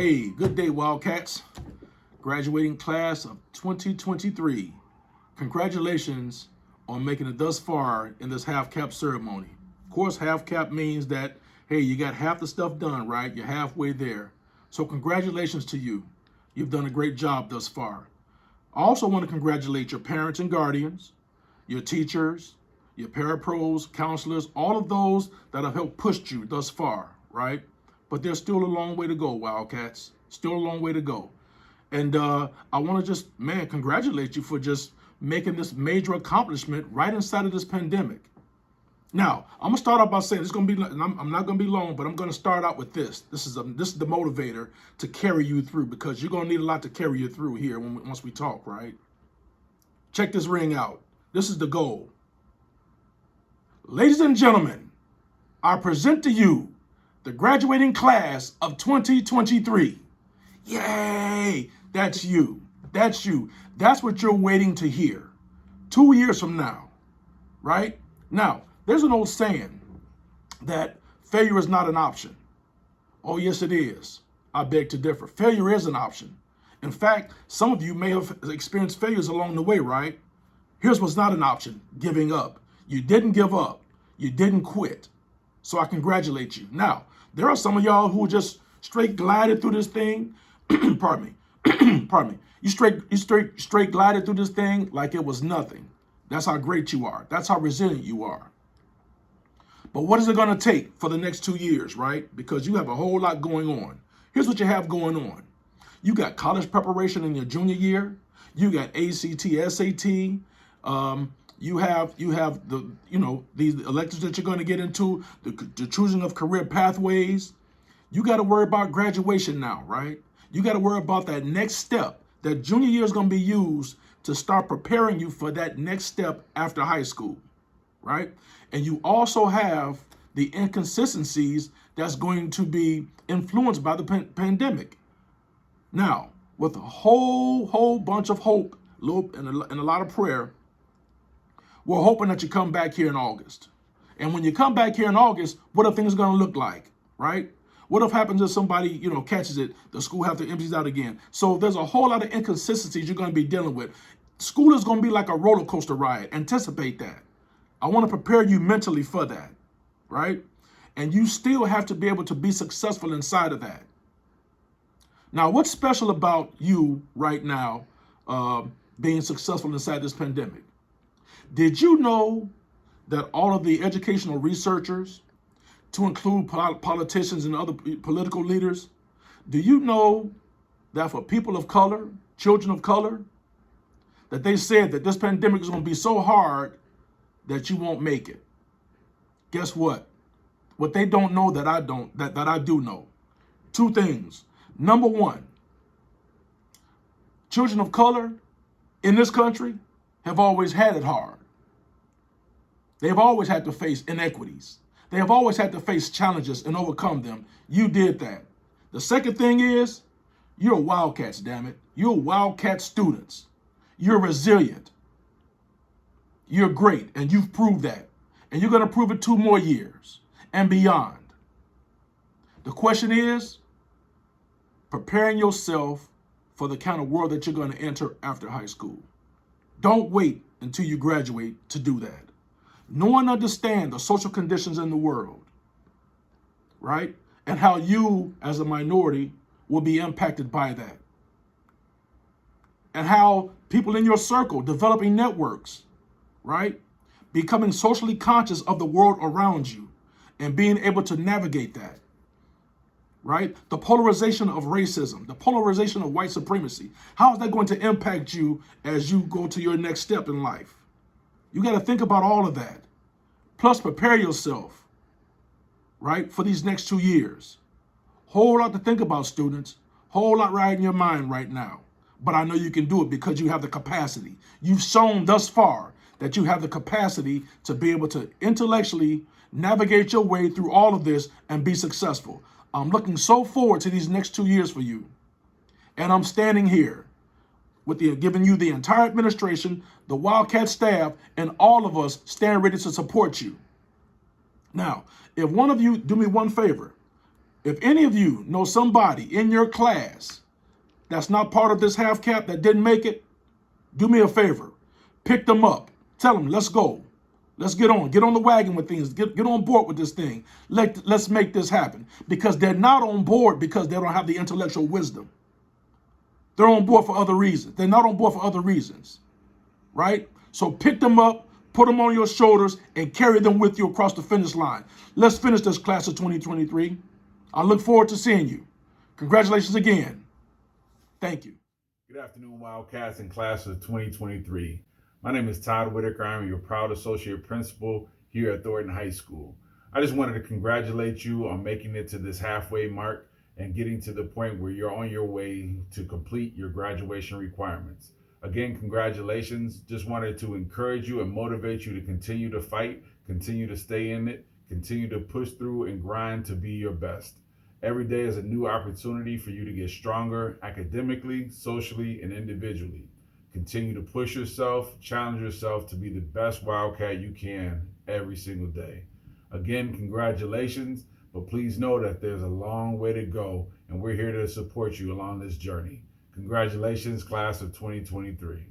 Hey, good day, Wildcats. Graduating class of 2023. Congratulations on making it thus far in this half-cap ceremony. Of course, half-cap means that, hey, you got half the stuff done, right? You're halfway there. So congratulations to you. You've done a great job thus far. I also want to congratulate your parents and guardians, your teachers, your parapros, counselors, all of those that have helped push you thus far, right? But there's still a long way to go, Wildcats. Still a long way to go. And I want to just, congratulate you for just making this major accomplishment right inside of this pandemic. Now, I'm going to start out by saying it's going to be, I'm not going to be long, but I'm going to start out with this. This is the motivator to carry you through, because you're going to need a lot to carry you through here once we talk, right? Check this ring out. This is the goal. Ladies and gentlemen, I present to you the graduating class of 2023. Yay! That's you. That's you. That's what you're waiting to hear 2 years from now, right? Now, there's an old saying that failure is not an option. Oh, yes, it is. I beg to differ. Failure is an option. In fact, some of you may have experienced failures along the way, right? Here's what's not an option: giving up. You didn't give up. You didn't quit. So I congratulate you. Now, there are some of y'all who just straight glided through this thing. Pardon me. You straight glided through this thing like it was nothing. That's how great you are. That's how resilient you are. But what is it going to take for the next 2 years, right? Because you have a whole lot going on. Here's what you have going on. You got college preparation in your junior year. You got ACT, SAT. You have these electives that you're going to get into, the choosing of career pathways. You got to worry about graduation now, right? You got to worry about that next step. That junior year is going to be used to start preparing you for that next step after high school, right? And you also have the inconsistencies that's going to be influenced by the pandemic. Now, with a whole bunch of hope and a lot of prayer, we're hoping that you come back here in August. And when you come back here in August, what are things going to look like, right? What if happens if somebody, catches it, the school have to empty out again? So there's a whole lot of inconsistencies you're going to be dealing with. School is going to be like a roller coaster ride. Anticipate that. I want to prepare you mentally for that, right? And you still have to be able to be successful inside of that. Now, what's special about you right now being successful inside this pandemic? Did you know that all of the educational researchers, to include politicians and other political leaders, do you know that for people of color, children of color, that they said that this pandemic is going to be so hard that you won't make it? Guess what? What they don't know that I don't, that I do know. Two things. Number one, children of color in this country have always had it hard. They've always had to face inequities. They have always had to face challenges and overcome them. You did that. The second thing is, you're Wildcats, damn it. You're Wildcat students. You're resilient. You're great, and you've proved that. And you're going to prove it 2 more years and beyond. The question is, preparing yourself for the kind of world that you're going to enter after high school. Don't wait until you graduate to do that. No one understands the social conditions in the world, right? And how you, as a minority, will be impacted by that. And how people in your circle, developing networks, right? Becoming socially conscious of the world around you and being able to navigate that, right? The polarization of racism, the polarization of white supremacy. How is that going to impact you as you go to your next step in life? You got to think about all of that. Plus, prepare yourself, right, for these next 2 years. Whole lot to think about, students. Whole lot right in your mind right now. But I know you can do it because you have the capacity. You've shown thus far that you have the capacity to be able to intellectually navigate your way through all of this and be successful. I'm looking so forward to these next 2 years for you. And I'm standing here giving you the entire administration, the Wildcat staff, and all of us stand ready to support you. Now, if one of you do me one favor, If any of you know somebody in your class that's not part of this half cap that didn't make it, do me a favor. Pick them up. Tell them, let's go. Let's get on the wagon with things. Get on board with this thing. Let's make this happen. Because they're not on board because they don't have the intellectual wisdom. They're on board for other reasons. They're not on board for other reasons, right? So pick them up, put them on your shoulders, and carry them with you across the finish line. Let's finish this class of 2023. I look forward to seeing you. Congratulations again. Thank you. Good afternoon, Wildcats and class of 2023. My name is Todd Whitaker. I'm your proud associate principal here at Thornton High School. I just wanted to congratulate you on making it to this halfway mark and getting to the point where you're on your way to complete your graduation requirements. Again, congratulations. Just wanted to encourage you and motivate you to continue to fight, continue to stay in it, continue to push through and grind to be your best. Every day is a new opportunity for you to get stronger academically, socially, and individually. Continue to push yourself, challenge yourself to be the best Wildcat you can every single day. Again, congratulations, but please know that there's a long way to go, and we're here to support you along this journey. Congratulations, class of 2023.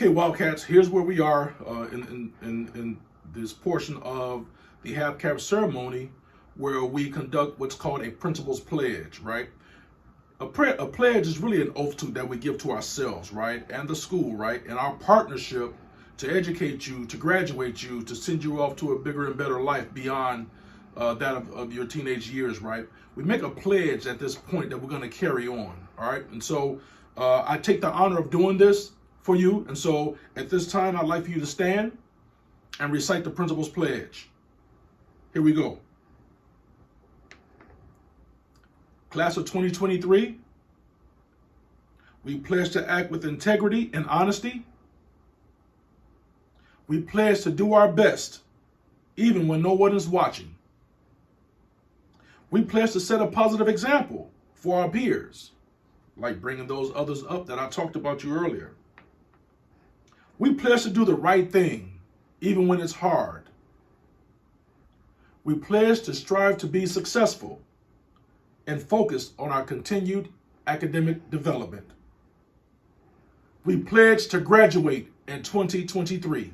Okay, Wildcats, here's where we are in this portion of the half cap ceremony where we conduct what's called a principal's pledge, right? A pledge is really an oath that we give to ourselves, right? And the school, right? And our partnership to educate you, to graduate you, to send you off to a bigger and better life beyond that of your teenage years, right? We make a pledge at this point that we're going to carry on, all right? And so I take the honor of doing this for you. And so at this time, I'd like for you to stand and recite the principal's pledge. Here we go. Class of 2023, we pledge to act with integrity and honesty. We pledge to do our best, even when no one is watching. We pledge to set a positive example for our peers, like bringing those others up that I talked about you earlier. We pledge to do the right thing, even when it's hard. We pledge to strive to be successful and focused on our continued academic development. We pledge to graduate in 2023.